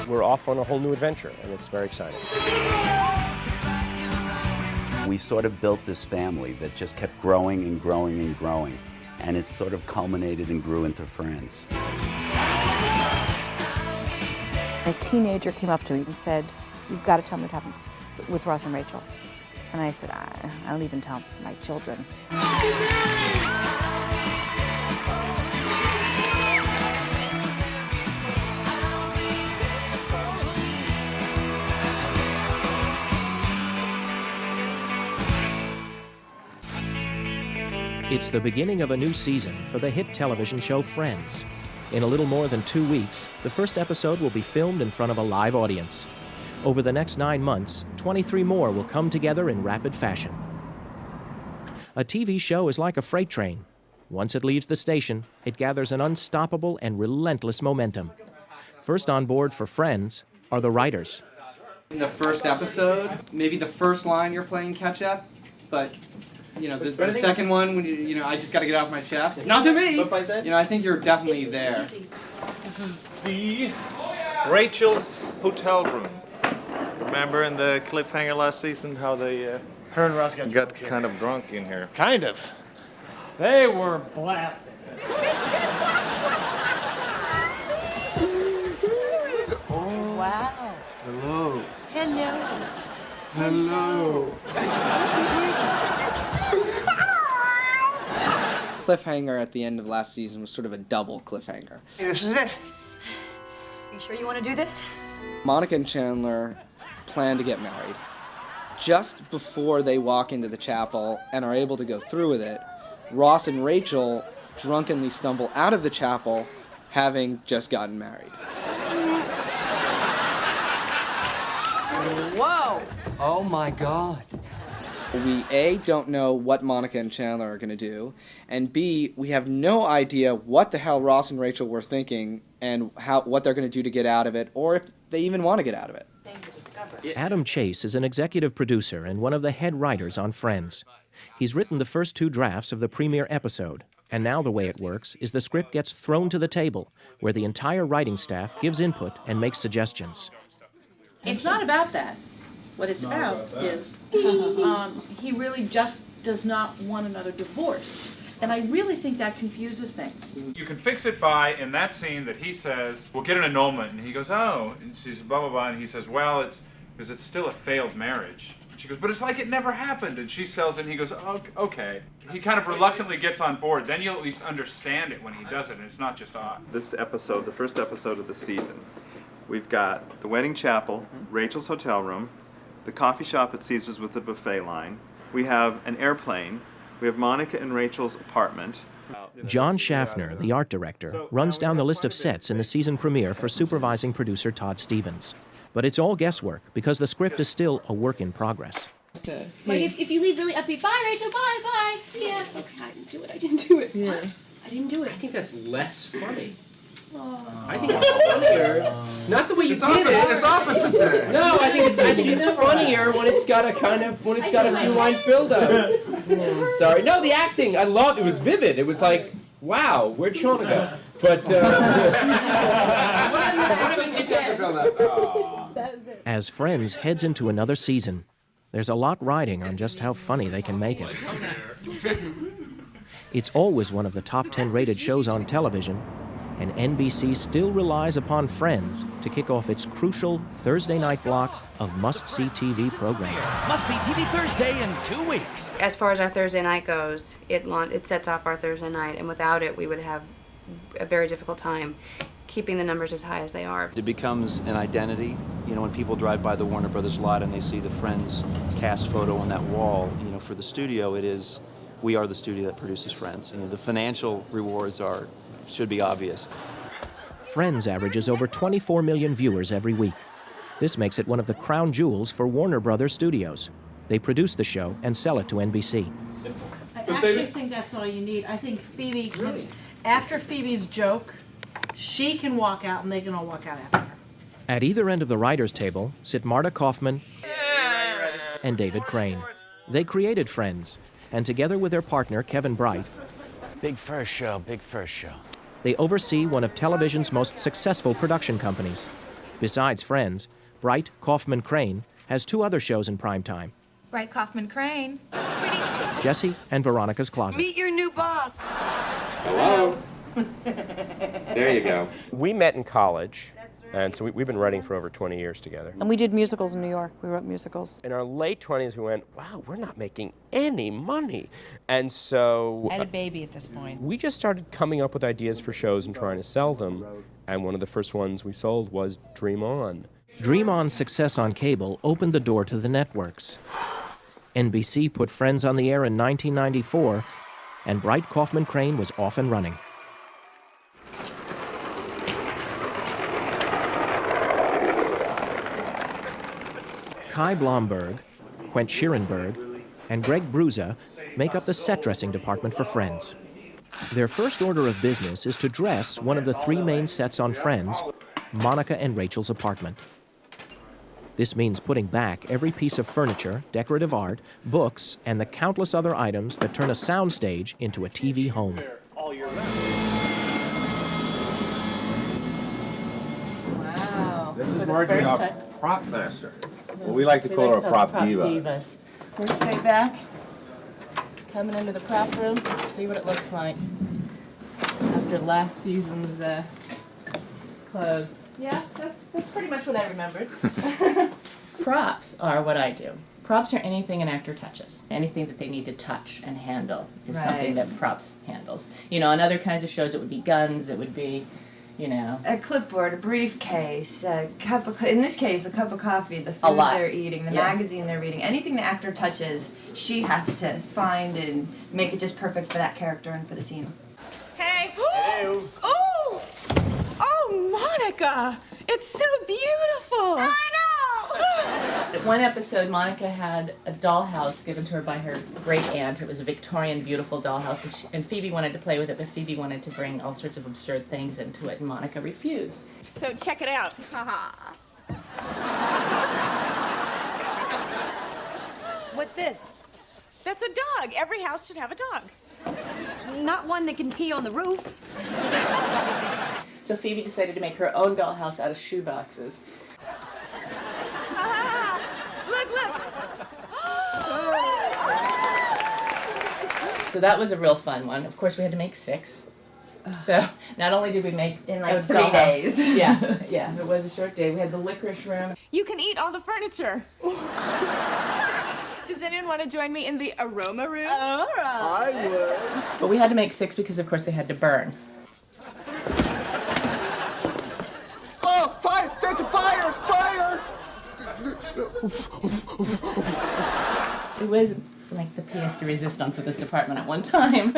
We're off on a whole new adventure, and it's very exciting. We sort of built this family that just kept growing and growing and growing, and it sort of culminated and grew into Friends. A teenager came up to me and said, "You've got to tell me what happens with Ross and Rachel." And I said, I don't even tell my children. It's the beginning of a new season for the hit television show Friends. In a little more than 2 weeks, the first episode will be filmed in front of a live audience. Over the next 9 months, 23 more will come together in rapid fashion. A TV show is like a freight train. Once it leaves the station, it gathers an unstoppable and relentless momentum. First on board for Friends are the writers. In the first episode, maybe the first line you're playing catch up, but you know, the second one, when you know, I just got to get off my chest. Not to me! But by then, you know, I think you're definitely there. Easy. This is the Rachel's hotel room. Remember in the cliffhanger last season how they her and Ross got kind of drunk in here? Kind of. They were blasted. Wow. Hello. Hello. Hello. Cliffhanger at the end of last season was sort of a double cliffhanger. This is it. Are you sure you want to do this? Monica and Chandler plan to get married. Just before they walk into the chapel and are able to go through with it, Ross and Rachel drunkenly stumble out of the chapel, having just gotten married. Whoa! Oh my God. We, A, don't know what Monica and Chandler are going to do, and B, we have no idea what the hell Ross and Rachel were thinking and what they're going to do to get out of it, or if they even want to get out of it. Adam Chase is an executive producer and one of the head writers on Friends. He's written the first 2 drafts of the premiere episode, and now the way it works is the script gets thrown to the table, where the entire writing staff gives input and makes suggestions. It's not about that. What it's about is he really just does not want another divorce. And I really think that confuses things. You can fix it by, in that scene that he says, we'll get an annulment, and he goes, oh, and she says, blah, blah, blah, and he says, well, it's because it's still a failed marriage. She goes, but it's like it never happened, and she sells it, and he goes, oh, okay. He kind of reluctantly gets on board, then you'll at least understand it when he does it, and it's not just odd. This episode, the first episode of the season, we've got the wedding chapel, Rachel's hotel room, the coffee shop at Caesars with the buffet line, we have an airplane, we have Monica and Rachel's apartment. John Schaffner, the art director, runs down the list of sets in the season premiere for supervising producer Todd Stevens. But it's all guesswork because the script is still a work in progress. Like if you leave really upbeat, bye Rachel, bye, bye, see ya. Okay, I didn't do it. Yeah. What? I didn't do it. I think that's less funny. Oh. I think it's funnier. Not the way you did it. It's opposite there. No, I think it's funnier when it's got a few line build up. Sorry. No, the acting. I loved it. Was vivid. It was like, wow, where'd Sean go? But As Friends heads into another season, there's a lot riding on just how funny they can make it. It's always one of the top 10 rated shows on television, and NBC still relies upon Friends to kick off its crucial Thursday night block of must-see TV programming. Must-see TV Thursday in 2 weeks. As far as our Thursday night goes, it sets off our Thursday night, and without it, we would have a very difficult time keeping the numbers as high as they are. It becomes an identity. You know, when people drive by the Warner Brothers lot and they see the Friends cast photo on that wall, you know, for the studio, we are the studio that produces Friends. You know, the financial rewards should be obvious. Friends averages over 24 million viewers every week. This makes it one of the crown jewels for Warner Brothers Studios. They produce the show and sell it to NBC. I actually think that's all you need. I think Phoebe can, after Phoebe's joke, she can walk out and they can all walk out after her. At either end of the writers' table sit Marta Kaufman and David Crane. They created Friends, and together with their partner, Kevin Bright, Big first show, big first show. they oversee one of television's most successful production companies. Besides Friends, Bright Kaufman Crane has two other shows in primetime, Bright Kaufman Crane. Jesse and Veronica's Closet. Meet your new boss. Hello. There you go. We met in college, and so we've been writing for over 20 years together. And we did musicals in New York. We wrote musicals. In our late 20s, we went, wow, we're not making any money. And so I had a baby at this point. we just started coming up with ideas for shows and trying to sell them. And one of the first ones we sold was Dream On. Dream On's success on cable opened the door to the networks. NBC put Friends on the air in 1994, and Bright Kaufman Crane was off and running. Kai Blomberg, Quent Schierenberg, and Greg Bruza make up the set dressing department for Friends. Their first order of business is to dress one of the three main sets on Friends, Monica and Rachel's apartment. This means putting back every piece of furniture, decorative art, books, and the countless other items that turn a soundstage into a TV home. Wow. This is Marjorie, our prop master. Well, we like to call her a prop diva. Divas. First day back, coming into the prop room, let's see what it looks like after last season's clothes. Yeah, that's pretty much what I remembered. Props are what I do. Props are anything an actor touches. Anything that they need to touch and handle is something that props handles. You know, on other kinds of shows, it would be guns, it would be, you know. A clipboard, a briefcase, a cup of, in this case, a cup of coffee, the A food lot. they're eating, the magazine they're reading, anything the actor touches, she has to find and make it just perfect for that character and for the scene. Hey. Oh! Oh, Monica! It's so beautiful! I know! One episode, Monica had a dollhouse given to her by her great aunt. It was a Victorian, beautiful dollhouse, and Phoebe wanted to play with it, but Phoebe wanted to bring all sorts of absurd things into it, and Monica refused. So check it out. Haha. What's this? That's a dog. Every house should have a dog. Not one that can pee on the roof. So Phoebe decided to make her own dollhouse out of shoe boxes. Look, look. So that was a real fun one. Of course, we had to make 6. So not only did we make in like a 3 dollhouse- days. yeah, it was a short day. We had the licorice room. You can eat all the furniture. Does anyone want to join me in the aroma room? I would. But we had to make 6 because, of course, they had to burn. Oh, fire! There's a fire! Fire! It was like the pièce de résistance of this department at one time.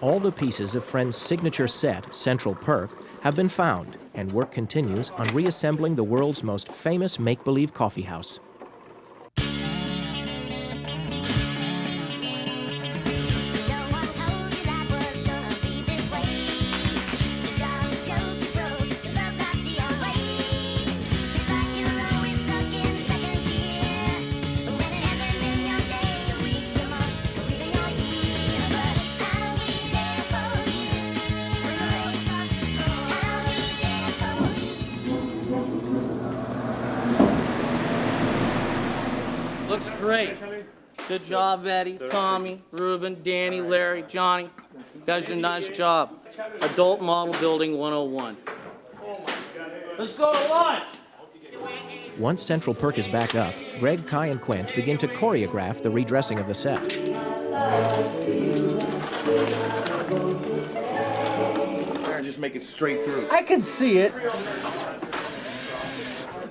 All the pieces of Friends' signature set, Central Perk, have been found, and work continues on reassembling the world's most famous make-believe coffee house. Looks great. Good job, Eddie, Tommy, Ruben, Danny, Larry, Johnny. You guys did a nice job. Adult Model Building 101. Let's go to lunch. Once Central Perk is back up, Greg, Kai, and Quent begin to choreograph the redressing of the set. Just make it straight through. I can see it.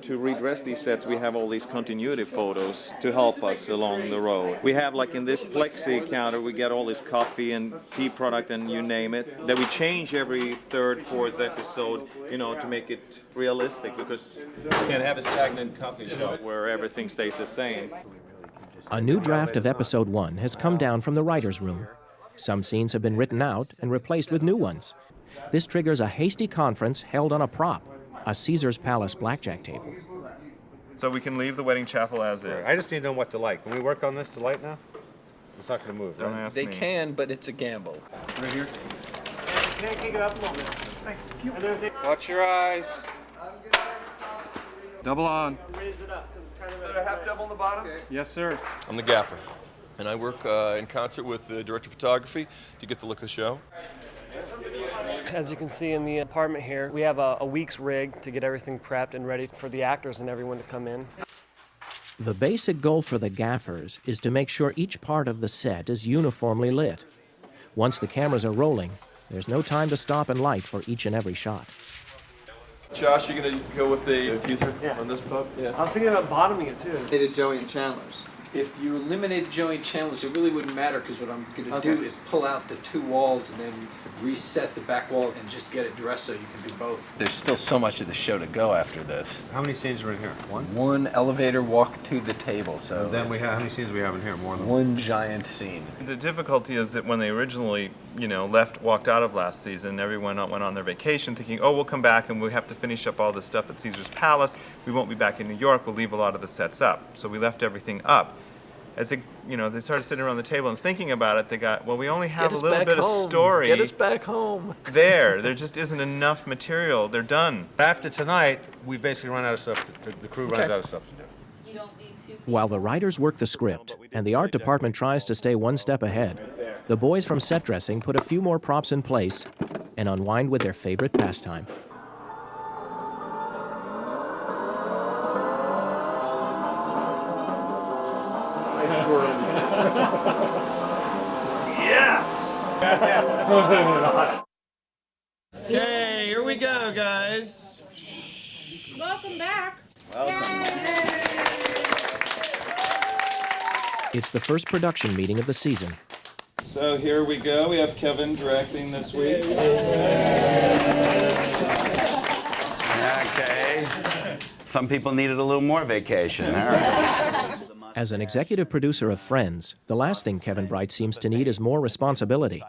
To redress these sets, we have all these continuity photos to help us along the road. We have, like in this plexi counter, we get all this coffee and tea product and you name it, that we change every 3rd, 4th episode, you know, to make it realistic, because you can't have a stagnant coffee shop where everything stays the same. A new draft of Episode 1 has come down from the writer's room. Some scenes have been written out and replaced with new ones. This triggers a hasty conference held on a prop, a Caesar's Palace blackjack table. So we can leave the wedding chapel as is. I just need to know what to light. Can we work on this to light now? It's not going to move, Don't right? ask They me. can, but it's a gamble. Right here? Kick it up a little bit. Thank you. Watch your eyes. Double on. Raise it up because it's kind of. Is there a half double on the bottom? Yes, sir. I'm the gaffer, and I work in concert with the director of photography to get the look of the show. As you can see in the apartment here, we have a week's rig to get everything prepped and ready for the actors and everyone to come in. The basic goal for the gaffers is to make sure each part of the set is uniformly lit. Once the cameras are rolling, there's no time to stop and light for each and every shot. Josh, you gonna go with the teaser on this pup? Yeah. I was thinking about bottoming it too. They did Joey and Chandler's. If you eliminated Joey and Chandler's, it really wouldn't matter because what I'm going to Okay. do is pull out the two walls and then reset the back wall and just get it dressed so you can do both. There's still so much of the show to go after this. How many scenes are in here? One? One elevator walk to the table, so Then we have, how many scenes do we have in here? More than one giant scene. The difficulty is that when they originally, walked out of last season, everyone went on their vacation thinking, oh, we'll come back and we have to finish up all this stuff at Caesar's Palace. We won't be back in New York. We'll leave a lot of the sets up. So we left everything up. As they started sitting around the table and thinking about it, they got, well, we only have a little bit of story. Get us back home. There just isn't enough material. They're done. After tonight, we basically run out of stuff. The crew runs out of stuff to do. While the writers work the script and the art department tries to stay one step ahead, the boys from set dressing put a few more props in place and unwind with their favorite pastime. Okay, here we go, guys. Welcome back. It's the first production meeting of the season. So here we go. We have Kevin directing this week. Okay. Some people needed a little more vacation. All right. As an executive producer of Friends, the last thing Kevin Bright seems to need is more responsibility.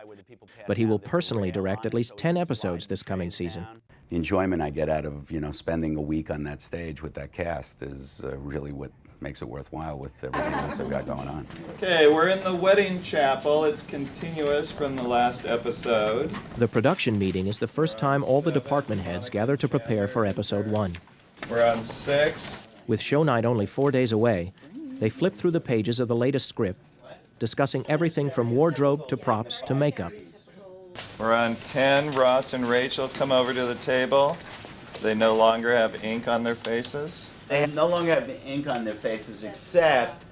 But he will personally direct at least 10 episodes this coming season. The enjoyment I get out of, spending a week on that stage with that cast is really what makes it worthwhile with everything else I've got going on. Okay, we're in the wedding chapel. It's continuous from the last episode. The production meeting is the first time all the department heads gather to prepare for episode 1. We're on 6. With show night only 4 days away, they flip through the pages of the latest script, discussing everything from wardrobe to props to makeup. We're on 10. Ross and Rachel come over to the table. They no longer have ink on their faces. They no longer have ink on their faces, except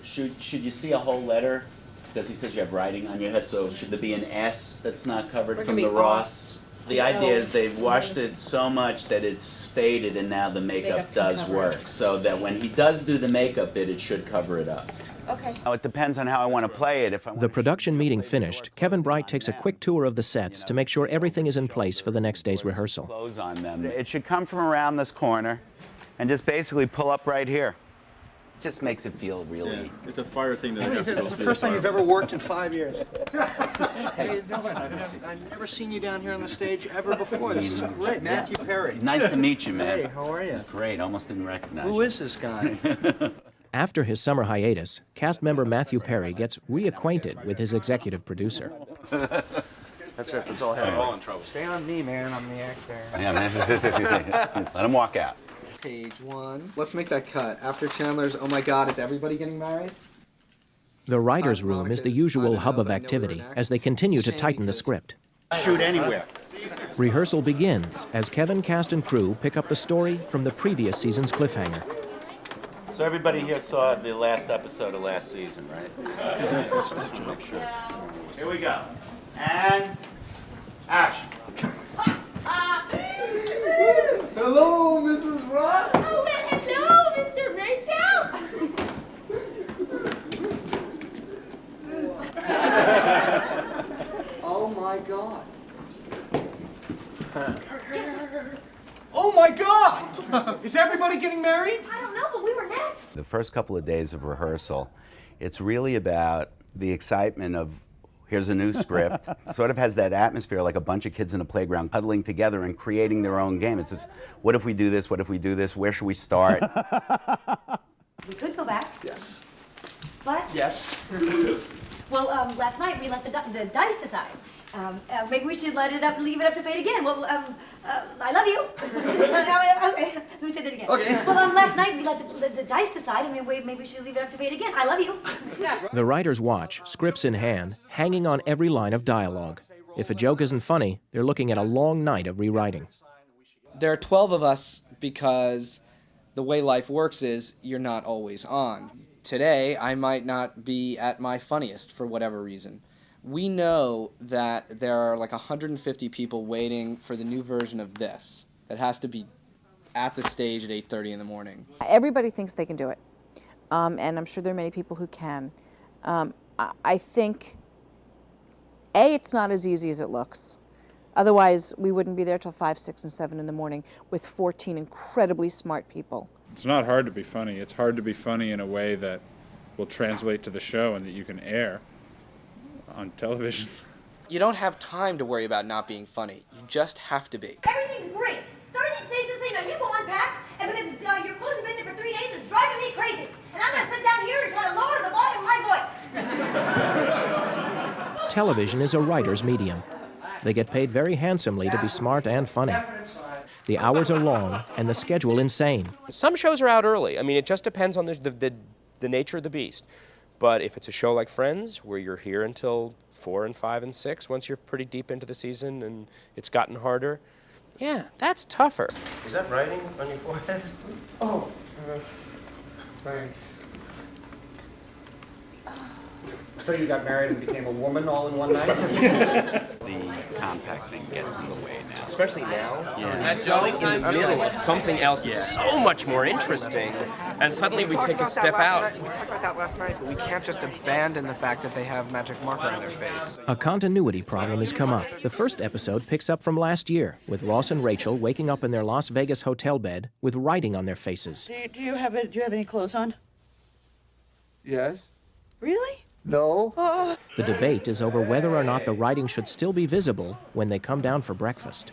should you see a whole letter? Because he says you have writing on your head, so should there be an S that's not covered from the Ross? The idea is they've washed it so much that it's faded and now the makeup does work. So that when he does do the makeup bit, it should cover it up. Okay. Now, it depends on how I want to play it. The production meeting finished, Kevin Bright takes a quick tour of the sets to make sure everything is in place for the next day's rehearsal. Close on them. It should come from around this corner and just basically pull up right here. It just makes it feel really... It's a fire thing that I have to It's the first time you've ever worked in 5 years. Hey, I've never seen you down here on the stage ever before. This is great. Matthew Perry. Nice to meet you, man. Hey, how are you? Great, almost didn't recognize you. Who is this guy? After his summer hiatus, cast member Matthew Perry gets reacquainted with his executive producer. That's it. That's all I have. All in trouble. Stay on me, man. I'm the actor. Yeah, man. Let him walk out. Page 1. Let's make that cut. After Chandler's, oh my God, is everybody getting married? The writer's room is the usual hub of activity as they continue to tighten the script. Shoot anywhere. Rehearsal begins as Kevin, cast, and crew pick up the story from the previous season's cliffhanger. So everybody here saw the last episode of last season, right? Here we go. And action. Hello, Mrs. Ross. Oh, hello, Mr. Rachel. Oh my God. Oh my God! Is everybody getting married? I don't know, but we were next. The first couple of days of rehearsal, it's really about the excitement of here's a new script. Sort of has that atmosphere like a bunch of kids in a playground huddling together and creating their own game. It's just, what if we do this? What if we do this? Where should we start? We could go back. Yes. But? Yes. Well, last night we let the dice decide. Maybe we should leave it up to fate again. Well, I love you. Okay, let me say that again. Okay. Well, last night we let the dice decide. I mean, maybe we should leave it up to fate again. I love you. The writers watch, scripts in hand, hanging on every line of dialogue. If a joke isn't funny, they're looking at a long night of rewriting. There are 12 of us because the way life works is you're not always on. Today, I might not be at my funniest for whatever reason. We know that there are like 150 people waiting for the new version of this that has to be at the stage at 8:30 in the morning. Everybody thinks they can do it, and I'm sure there are many people who can. I think, A, it's not as easy as it looks. Otherwise, we wouldn't be there till 5, 6, and 7 in the morning with 14 incredibly smart people. It's not hard to be funny. It's hard to be funny in a way that will translate to the show and that you can air on television. You don't have time to worry about not being funny. You just have to be. Everything's great. So everything stays the same. Now you go unpack, and because your clothes have been there for 3 days, it's driving me crazy. And I'm going to sit down here and try to lower the volume of my voice. Television is a writer's medium. They get paid very handsomely to be smart and funny. The hours are long and the schedule insane. Some shows are out early. I mean, it just depends on the nature of the beast. But if it's a show like Friends, where you're here until 4 and 5 and 6, once you're pretty deep into the season and it's gotten harder, yeah, that's tougher. Is that writing on your forehead? Oh, thanks. So you got married and became a woman all in one night? The compact thing gets in the way now. Especially now. Yeah. Going in the middle of something else that's so much more interesting, and suddenly we take a step out. We talked about that last night, but we can't just abandon the fact that they have magic marker on their face. A continuity problem has come up. The first episode picks up from last year, with Ross and Rachel waking up in their Las Vegas hotel bed with writing on their faces. Do you have any clothes on? Yes? Really? No. The debate is over whether or not the writing should still be visible when they come down for breakfast.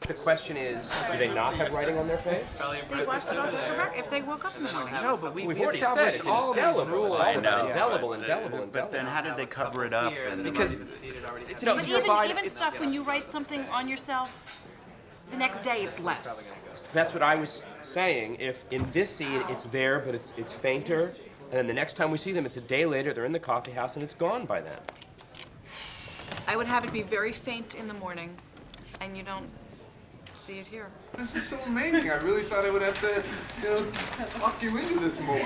The question is, do they not have writing on their face? They washed it off if they woke up in the morning. No, but We've already said it's indelible. I know. Indelible. But then how did they cover it up? Because But even stuff when you write something on yourself, the next day it's less. That's what I was saying. If in this scene it's there, but it's fainter, and then the next time we see them, it's a day later, they're in the coffee house, and it's gone by then. I would have it be very faint in the morning, and you don't see it here. This is so amazing. I really thought I would have to, talk you into this more.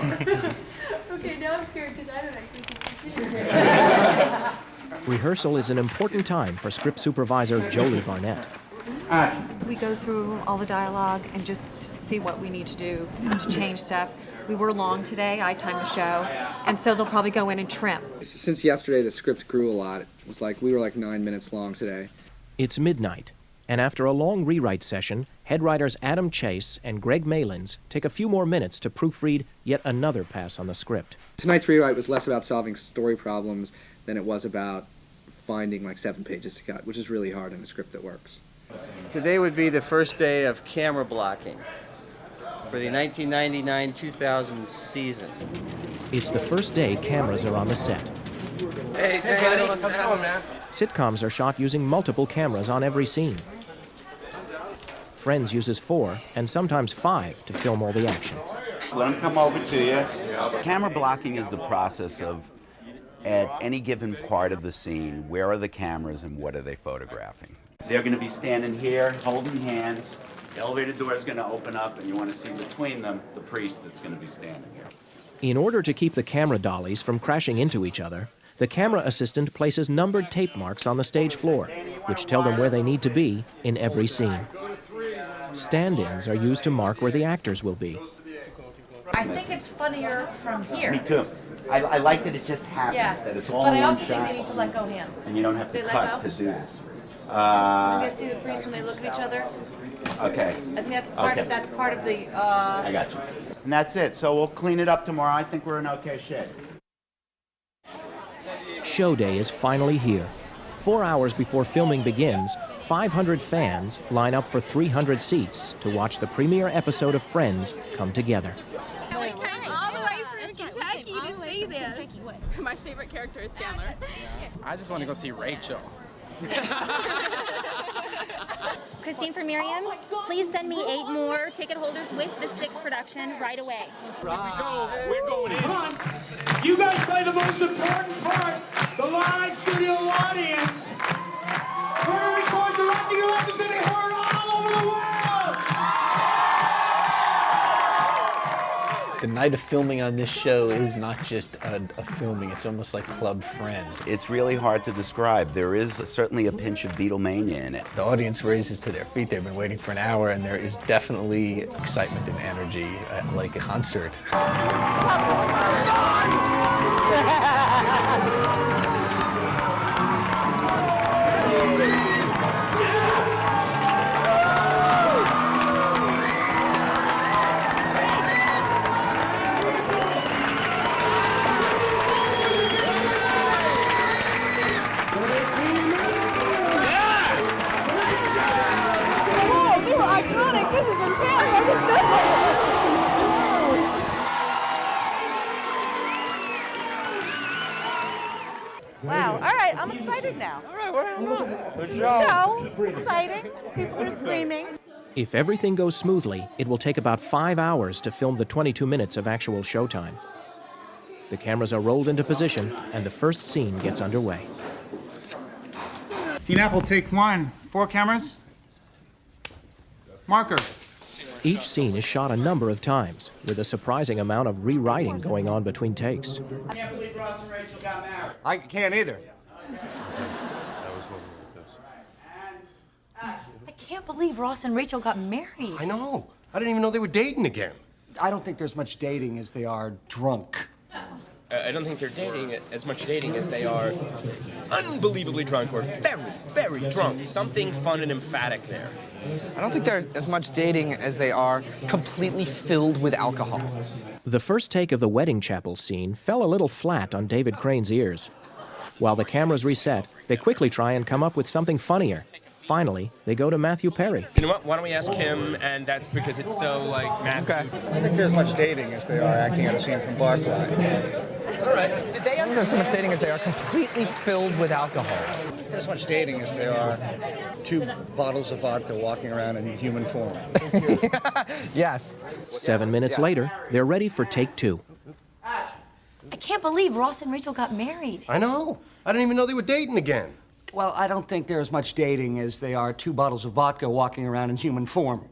Okay, now I'm scared because I don't actually. Rehearsal is an important time for script supervisor Jolie Barnett. We go through all the dialogue and just see what we need to do to change stuff. We were long today, I timed the show, and so they'll probably go in and trim. Since yesterday, the script grew a lot. It was like, we were like 9 minutes long today. It's midnight, and after a long rewrite session, head writers Adam Chase and Greg Malins take a few more minutes to proofread yet another pass on the script. Tonight's rewrite was less about solving story problems than it was about finding like 7 pages to cut, which is really hard in a script that works. Today would be the first day of camera blocking for the 1999-2000 season. It's the first day cameras are on the set. Hey, buddy. How's it going, man? Sitcoms are shot using multiple cameras on every scene. Friends uses 4 and sometimes 5 to film all the action. Let them come over to you. Camera blocking is the process of, at any given part of the scene, where are the cameras and what are they photographing? They're going to be standing here, holding hands. The elevator door is going to open up, and you want to see between them the priest that's going to be standing here. In order to keep the camera dollies from crashing into each other, the camera assistant places numbered tape marks on the stage floor, which tell them where they need to be in every scene. Stand-ins are used to mark where the actors will be. I think it's funnier from here. Me too. I like that it just happens, that it's all in one shot. But I also think they need to let go hands. And you don't have to They let cut go? to do this. You guys see the priest when they look at each other? Okay. I think that's part of the. I got you. And that's it. So we'll clean it up tomorrow. I think we're in okay shape. show day is finally here. 4 hours before filming begins, 500 fans line up for 300 seats to watch the premiere episode of Friends come together. All the way from Kentucky to see this. My favorite character is Chandler. I just want to go see Rachel. Christine for Miriam, please send me 8 more ticket holders with the 6th production right away. Here we go. We're going in. Come on. You guys play the most important part, the live studio audience. We're recording directing your episode to be heard all over the world. The night of filming on this show is not just a filming, it's almost like Club Friends. It's really hard to describe. There is certainly a pinch of Beatlemania in it. The audience raises to their feet. They've been waiting for an hour, and there is definitely excitement and energy, like a concert. This is intense. I just got Wow. All right, I'm excited now. All right, we're So, it's exciting. People are screaming. If everything goes smoothly, it will take about 5 hours to film the 22 minutes of actual showtime. The cameras are rolled into position, and the first scene gets underway. Scene Apple, take 1. 4 cameras. Marker. Each scene is shot a number of times, with a surprising amount of rewriting going on between takes. I can't believe Ross and Rachel got married. I can't either. I can't believe Ross and Rachel got married. I know. I didn't even know they were dating again. I don't think there's much dating as they are drunk. I don't think they're dating as much dating as they are unbelievably drunk or very, very drunk. Something fun and emphatic there. I don't think they're as much dating as they are completely filled with alcohol. The first take of the wedding chapel scene fell a little flat on David Crane's ears. While the cameras reset, they quickly try and come up with something funnier. Finally, they go to Matthew Perry. You know what? Why don't we ask him, and that because it's so like Matthew. Okay. I don't think there's much dating as they are acting out a scene from Barfly. All right. Did they have there's so much dating as they are completely filled with alcohol? There's as much dating as there are 2 bottles of vodka walking around in human form. Yes. 7 minutes later, they're ready for take 2. I can't believe Ross and Rachel got married. I know. I didn't even know they were dating again. Well, I don't think they're as much dating as they are 2 bottles of vodka walking around in human form.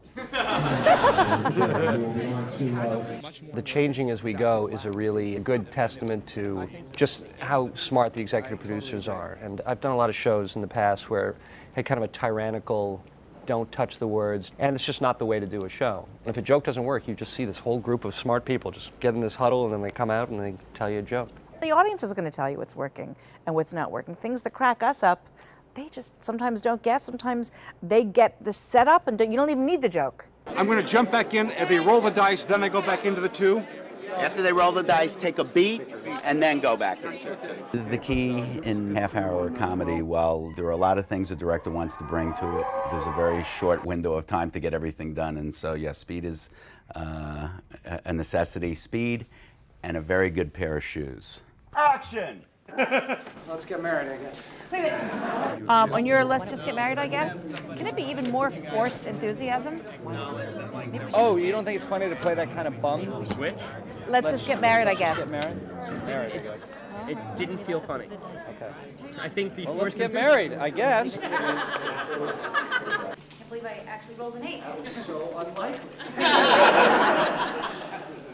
The changing as we go is a really good testament to just how smart the executive producers are. And I've done a lot of shows in the past where had kind of a tyrannical, don't touch the words, and it's just not the way to do a show. And if a joke doesn't work, you just see this whole group of smart people just get in this huddle, and then they come out and they tell you a joke. The audience is going to tell you what's working and what's not working. Things that crack us up, they just sometimes don't get. Sometimes they get the setup and you don't even need the joke. I'm going to jump back in. If they roll the dice, then I go back into the 2. After they roll the dice, take a beat, and then go back into it. The key in half-hour comedy, while there are a lot of things the director wants to bring to it, there's a very short window of time to get everything done. And so, yeah, speed is a necessity. Speed and a very good pair of shoes. Action! Let's get married, I guess. Wait a minute. On your let's just get married, I guess, can it be even more forced enthusiasm? Oh, you don't think it's funny to play that kind of bum? Switch? Let's just get married, I guess. Get married? Married, I guess. It didn't feel funny. Okay. I think the Well, let's get married, I guess. I can't believe I actually rolled an 8. So unlikely.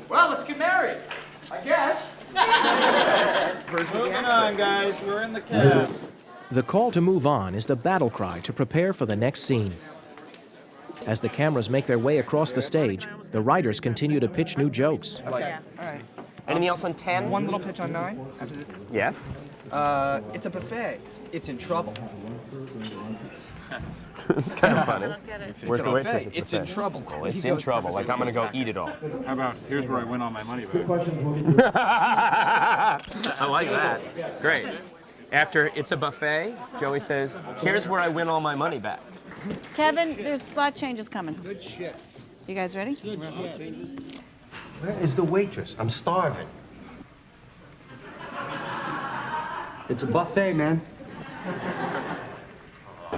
Well, let's get married, I guess. Moving on, guys. We're in the cab. The call to move on is the battle cry to prepare for the next scene. As the cameras make their way across the stage, the writers continue to pitch new jokes. Okay. All right. Anything else on 10? One little pitch on 9. Yes. It's a buffet. It's in trouble. It's kind of funny. Where's the waitress? It's in trouble. Oh, it's in trouble. Like, I'm going to go eat it all. How about, here's where I win all my money back. I like that. Great. After it's a buffet, Joey says, here's where I win all my money back. Kevin, there's slot changes coming. Good shit. You guys ready? Where is the waitress? I'm starving. It's a buffet, man.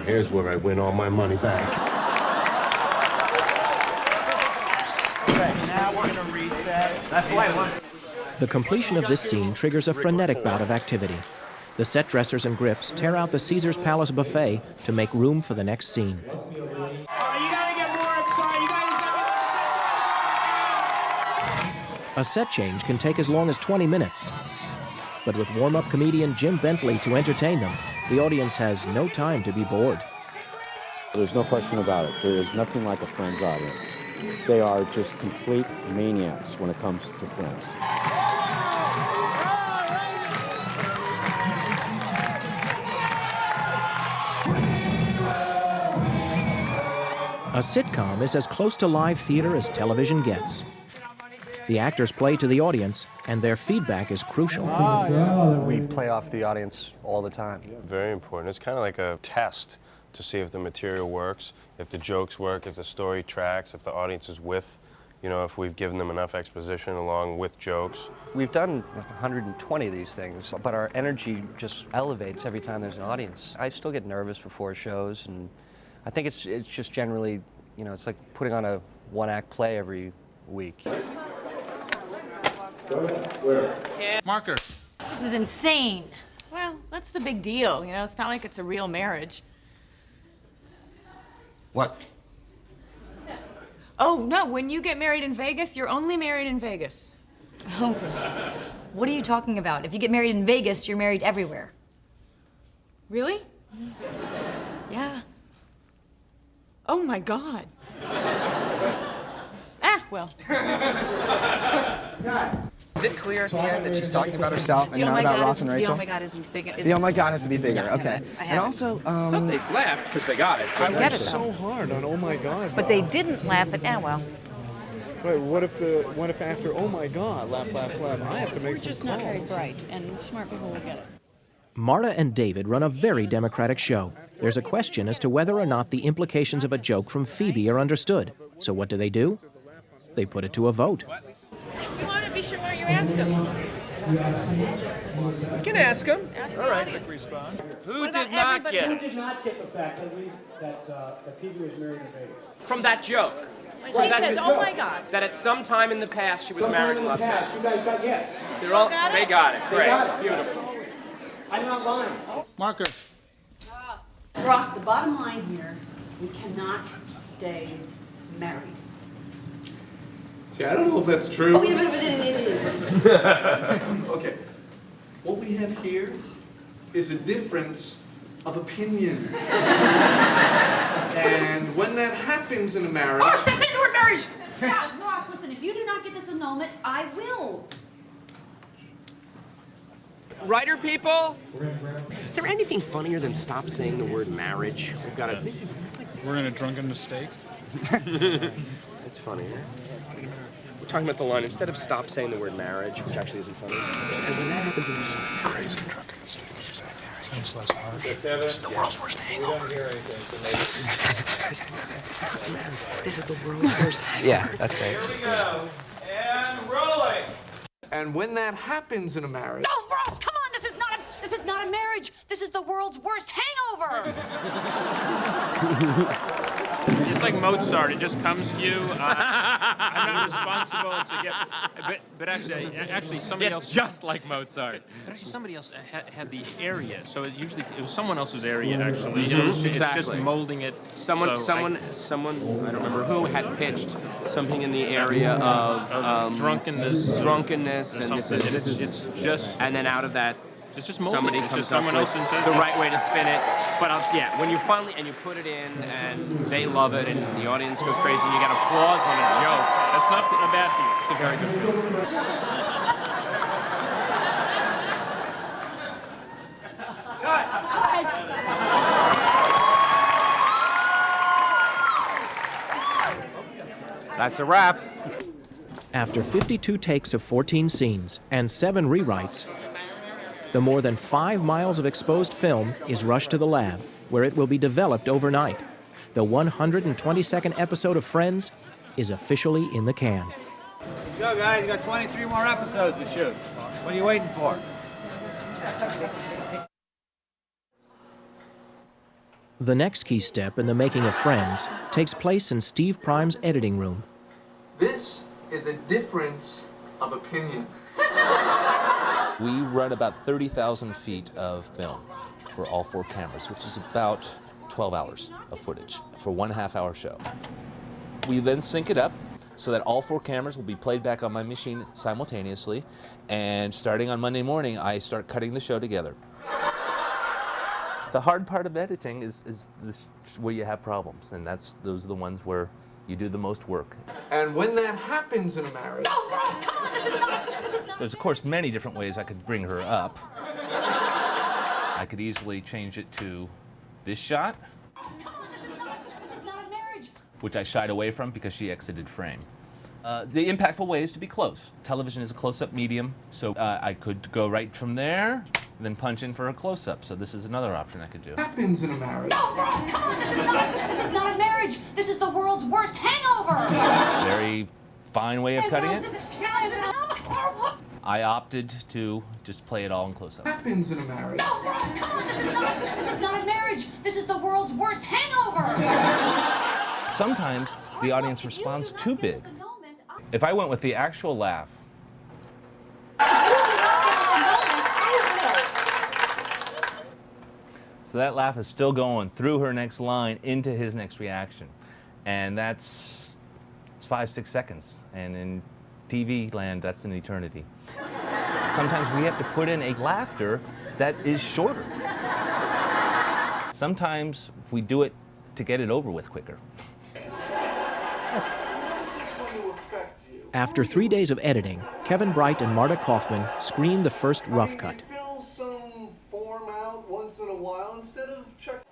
Here's where I win all my money back. Okay, now we're gonna reset. That's the way I want. The completion of this scene triggers a frenetic bout of activity. The set dressers and grips tear out the Caesar's Palace buffet to make room for the next scene. You gotta get more excited. You guys. A set change can take as long as 20 minutes. But with warm-up comedian Jim Bentley to entertain them, the audience has no time to be bored. There's no question about it. There is nothing like a Friends audience. They are just complete maniacs when it comes to Friends. A sitcom is as close to live theater as television gets. The actors play to the audience, and their feedback is crucial. We play off the audience all the time. Very important. It's kind of like a test to see if the material works, if the jokes work, if the story tracks, if the audience is with, if we've given them enough exposition along with jokes. We've done like 120 of these things, but our energy just elevates every time there's an audience. I still get nervous before shows, and I think it's just generally, it's like putting on a one-act play every week. Marker. This is insane. Well, that's the big deal. It's not like it's a real marriage. What? Oh, no, when you get married in Vegas, you're only married in Vegas. Oh, what are you talking about? If you get married in Vegas, you're married everywhere. Really? Yeah. Oh, my God. Well. Is it clear at the end that she's talking about herself and not about Ross and Rachel? The oh my God isn't big. The oh my God has to be bigger. Yeah, okay. I have And it. also, They laughed because they got it. I get it, so hard on oh my God. But they didn't laugh at, well. Wait, what if after oh my God, laugh, laugh, laugh, I have to make some Just not very calls. bright, and smart people will get it. Marta and David run a very democratic show. There's a question as to whether or not the implications of a joke from Phoebe are understood. So what do? They put it to a vote. You want to be sure where you ask them. You can ask him. Ask All the right. audience. Respond. Who did not get Who it? did not get the fact that Phoebe was married in Vegas? From that joke. When she says, oh my God. That at some time in the past she was married in Las Vegas. You guys got yes. They're all, they got it. They Great. got it. Beautiful. I'm not lying. Marker. Ross, the bottom line here, we cannot stay married. See, I don't know if that's true. Oh, yeah, but Okay. What we have here is a difference of opinion. And when that happens in a marriage... Ross, that's it, the word marriage! Yeah, Ross, listen, if you do not get this annulment, I will. Writer people? Is there anything funnier than stop saying the word marriage? We've got to. We're in a drunken mistake. It's funny. We're talking about the line instead of stop saying the word marriage, which actually isn't funny. And when that happens in this Crazy drunken mistake. Sounds less harsh. This is the world's worst hangover. This is the world's worst hangover. yeah, that's great. Here we go. And rolling. And when that happens in a marriage... No, Ross, come on, this is not a marriage. This is the world's worst hangover. It's like Mozart. It just comes to you. I'm not responsible to get. But actually, somebody else. It's just like Mozart. But actually, somebody else had the area. So it was someone else's area. Actually, it's just molding it. Someone. I don't remember who had pitched something in the area of drunkenness. Drunkenness, and this is. It's just. And then out of that. It's just molding. Somebody It's comes just up someone with else says the right way to spin it. But yeah, when you finally and you put it in and they love it and the audience goes crazy and you get applause on a joke. That's not a bad thing. It's a very good That's a wrap. After 52 takes of 14 scenes and 7 rewrites, The more than 5 miles of exposed film is rushed to the lab, where it will be developed overnight. The 122nd episode of Friends is officially in the can. Let's go, guys. You got 23 more episodes to shoot. What are you waiting for? The next key step in the making of Friends takes place in Steve Prime's editing room. This is a difference of opinion. We run about 30,000 feet of film for all 4 cameras, which is about 12 hours of footage for 1.5 hour show. We then sync it up so that all 4 cameras will be played back on my machine simultaneously, and starting on Monday morning, I start cutting the show together. The hard part of editing is this, where you have problems, and those are the ones where you do the most work. And when that happens in a marriage... No, Ross, come on, this is not... There's, of course, many different ways I could bring her up. I could easily change it to this shot, which I shied away from because she exited frame. The impactful way is to be close. Television is a close-up medium, so I could go right from there, and then punch in for a close-up. So this is another option I could do. Happens in a marriage. No, Ross, come on, this is not a marriage. This is the world's worst hangover. Very fine way of cutting it. I opted to just play it all in close-up. Happens in a marriage. No, Ross, come on, this is not a marriage. This is the world's worst hangover. Sometimes the audience responds too big. If I went with the actual laugh, so that laugh is still going through her next line into his next reaction, and it's 5-6 seconds, and in TV land that's an eternity. Sometimes we have to put in a laughter that is shorter. Sometimes we do it to get it over with quicker. After 3 days of editing, Kevin Bright and Marta Kaufman screened the first rough cut. Fill some form out once in a while instead of check.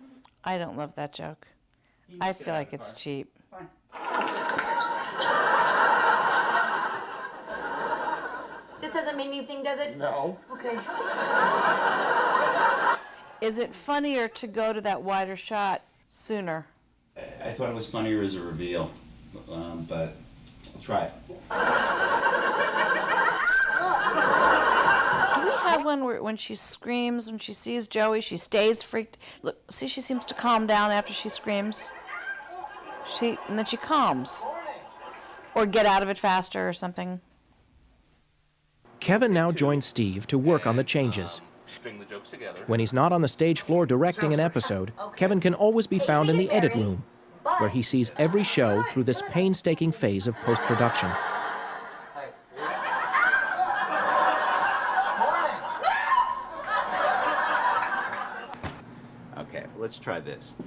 I don't love that joke. I feel like it's cheap. This doesn't make me think, does it? No. Okay. Is it funnier to go to that wider shot sooner? I thought it was funnier as a reveal, but I'll try it. Do we have one where when she screams, when she sees Joey, she stays freaked? Look, see, she seems to calm down after she screams. And then she calms. Or get out of it faster or something. Kevin now joins Steve to work on the changes. String the jokes together. When he's not on the stage floor directing an episode, Kevin can always be found in the edit room, where he sees every show through this painstaking phase of post-production. Okay, let's try this.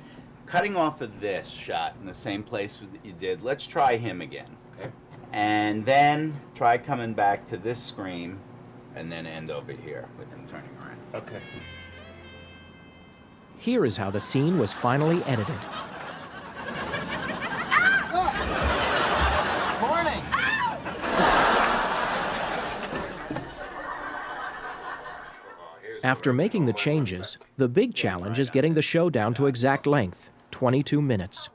Cutting off of this shot in the same place that you did, let's try him again. Okay. And then try coming back to this screen and then end over here with him turning around. Okay. Here is how the scene was finally edited. Morning. After making the changes, the big challenge is getting the show down to exact length, 22 minutes.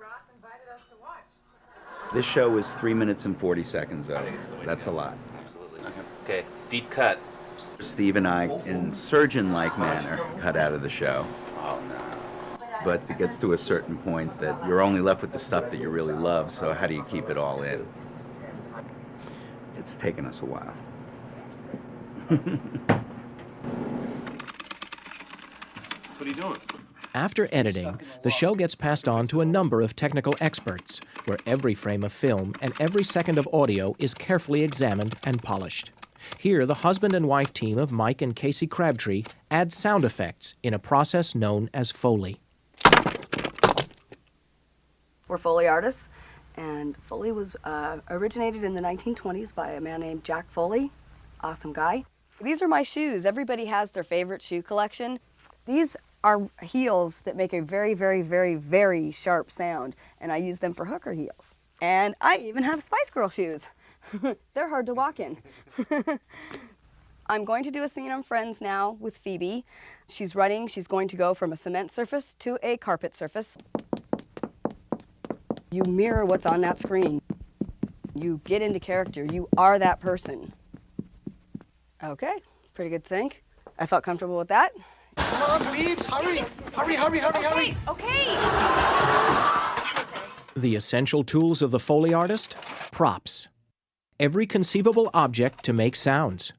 This show was 3 minutes and 40 seconds, though. That's a lot. Absolutely. Okay, deep cut. Steve and I, in surgeon-like manner, cut out of the show. Oh, no. But it gets to a certain point that you're only left with the stuff that you really love, so how do you keep it all in? It's taken us a while. What are you doing? After editing, the show gets passed on to a number of technical experts, where every frame of film and every second of audio is carefully examined and polished. Here, the husband and wife team of Mike and Casey Crabtree add sound effects in a process known as Foley. We're Foley artists, and Foley was originated in the 1920s by a man named Jack Foley. Awesome guy. These are my shoes. Everybody has their favorite shoe collection. These are heels that make a very, very, very, very sharp sound, and I use them for hooker heels. And I even have Spice Girl shoes. They're hard to walk in. I'm going to do a scene on Friends now with Phoebe. She's running. She's going to go from a cement surface to a carpet surface. You mirror what's on that screen. You get into character. You are that person. Okay, pretty good sync. I felt comfortable with that. Come on, Phoebes, hurry! Hurry, hurry, hurry, hurry! Okay. The essential tools of the Foley artist? Props. Every conceivable object to make sounds.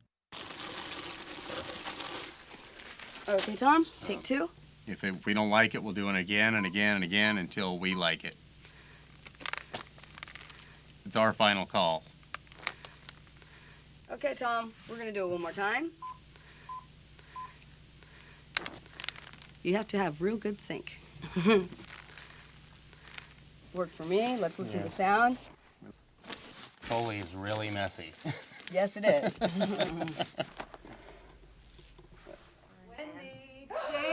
Okay, Tom, take 2. If we don't like it, we'll do it again and again and again until we like it. It's our final call. Okay, Tom, we're gonna do it one more time. You have to have real good sync. Work for me. Let's listen to the sound. Foley is really messy. Yes, it is.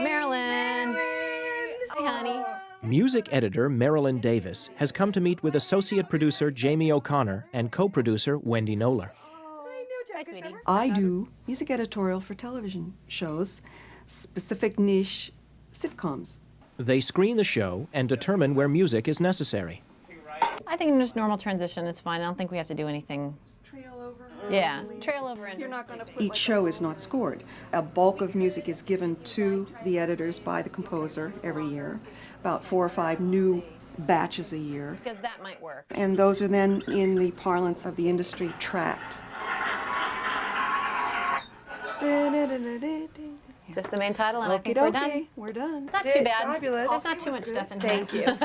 Marilyn. Hi, honey. Music editor Marilyn Davis has come to meet with associate producer Jamie O'Connor and co-producer Wendy Knoller. Hi, sweetie. I do music editorial for television shows, specific niche sitcoms. They screen the show and determine where music is necessary. I think just normal transition is fine. I don't think we have to do anything. Trail over. Yeah, trail over and. You're not going to put each show is not scored. A bulk of music is given to the editors by the composer every year, about 4 or 5 new batches a year. Because that might work. And those are then, in the parlance of the industry, tracked. Just the main title, and I think we're done. We're done. Not too bad. Fabulous. There's not too much stuff in here. Thank you.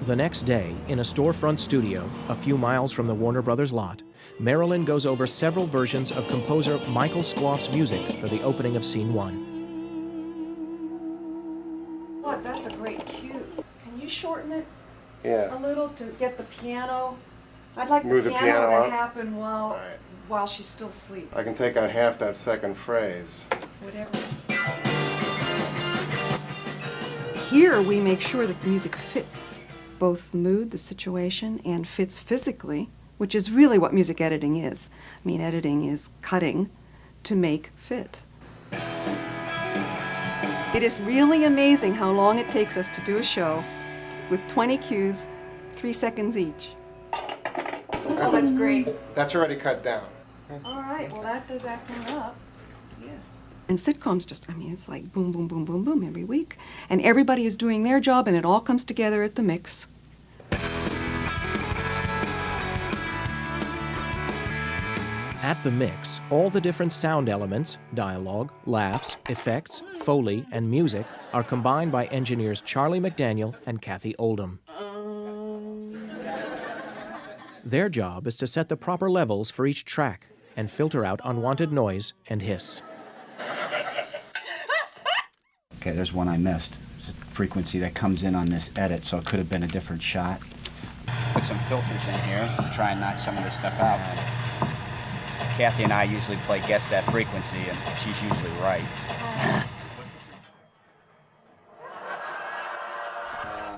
The next day, in a storefront studio a few miles from the Warner Brothers lot, Marilyn goes over several versions of composer Michael Squoff's music for the opening of Scene 1. What? That's a great cue. Can you shorten it Yeah. a little to get the piano? I'd like Move the the piano piano to up? happen while she's still asleep. I can take out half that second phrase. Whatever. Here we make sure that the music fits both the mood, the situation, and fits physically, which is really what music editing is. I mean, editing is cutting to make fit. It is really amazing how long it takes us to do a show with 20 cues, 3 seconds each. Oh, that's great. That's already cut down. All right, well, that does acting up. Yes. And sitcoms just, I mean, it's like boom, boom, boom, boom, boom every week. And everybody is doing their job, and it all comes together at the mix. At the mix, all the different sound elements, dialogue, laughs, effects, Foley, and music are combined by engineers Charlie McDaniel and Kathy Oldham. Their job is to set the proper levels for each track and filter out unwanted noise and hiss. Okay, there's one I missed. It's a frequency that comes in on this edit, so it could have been a different shot. Put some filters in here, try and knock some of this stuff out. Kathy and I usually play guess that frequency, and she's usually right.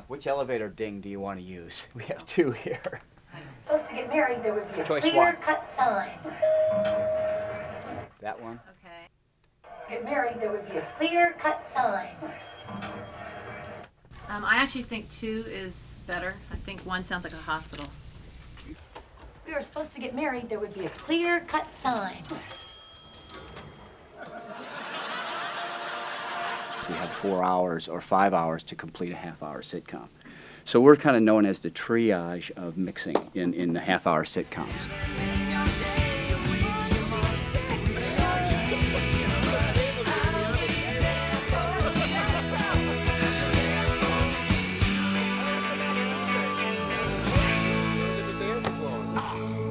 Which elevator ding do you want to use? We have 2 here. Supposed to get married, there would be a Choice clear-cut sign. That one? Okay. Get married, there would be a clear-cut sign. I actually think 2 is better. I think 1 sounds like a hospital. We were supposed to get married, there would be a clear-cut sign. We have 4 hours or 5 hours to complete a half-hour sitcom. So we're kind of known as the triage of mixing in the half-hour sitcoms.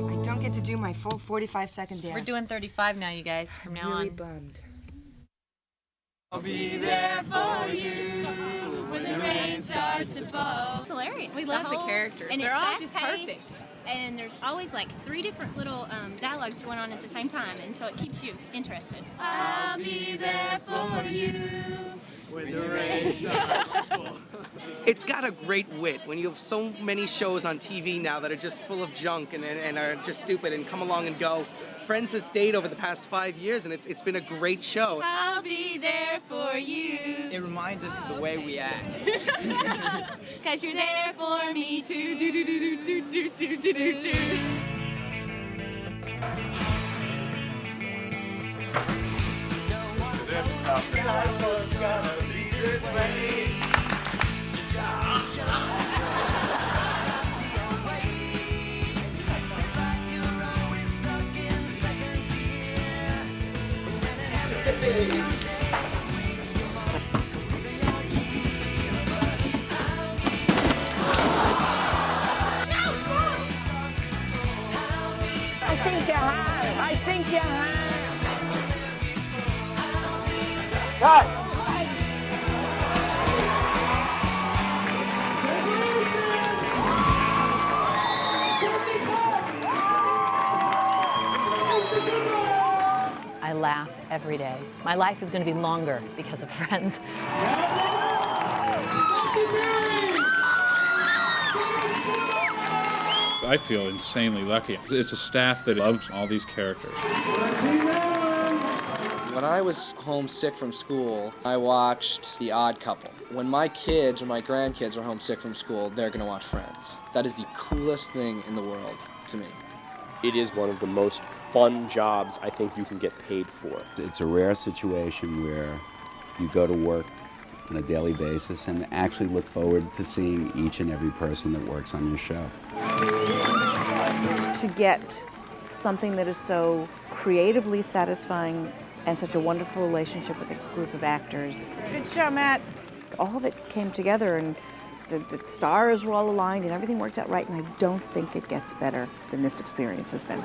I don't get to do my full 45-second dance. We're doing 35 now, you guys, from now on. Bummed. I'll be there for you when the rain starts to fall. It's hilarious. We love the characters. And They're it's all fast-paced, just perfect. And there's always like 3 different little dialogues going on at the same time, and so it keeps you interested. I'll be there for you When the rain starts to fall. It's got a great wit. When you have so many shows on TV now that are just full of junk and are just stupid and come along and go, Friends has stayed over the past 5 years, and it's been a great show. I'll be there for you. It reminds us of the way we act. Cause you're there for me too. Do do do do do do do do do. I think you have. I think you have. Cut. I laugh every day. My life is going to be longer because of Friends. I feel insanely lucky. It's a staff that loves all these characters. When I was homesick from school, I watched The Odd Couple. When my kids or my grandkids are homesick from school, they're going to watch Friends. That is the coolest thing in the world to me. It is one of the most fun jobs I think you can get paid for. It's a rare situation where you go to work on a daily basis and actually look forward to seeing each and every person that works on your show. To get something that is so creatively satisfying and such a wonderful relationship with a group of actors. Good show, Matt. All of it came together, and the stars were all aligned and everything worked out right, and I don't think it gets better than this experience has been.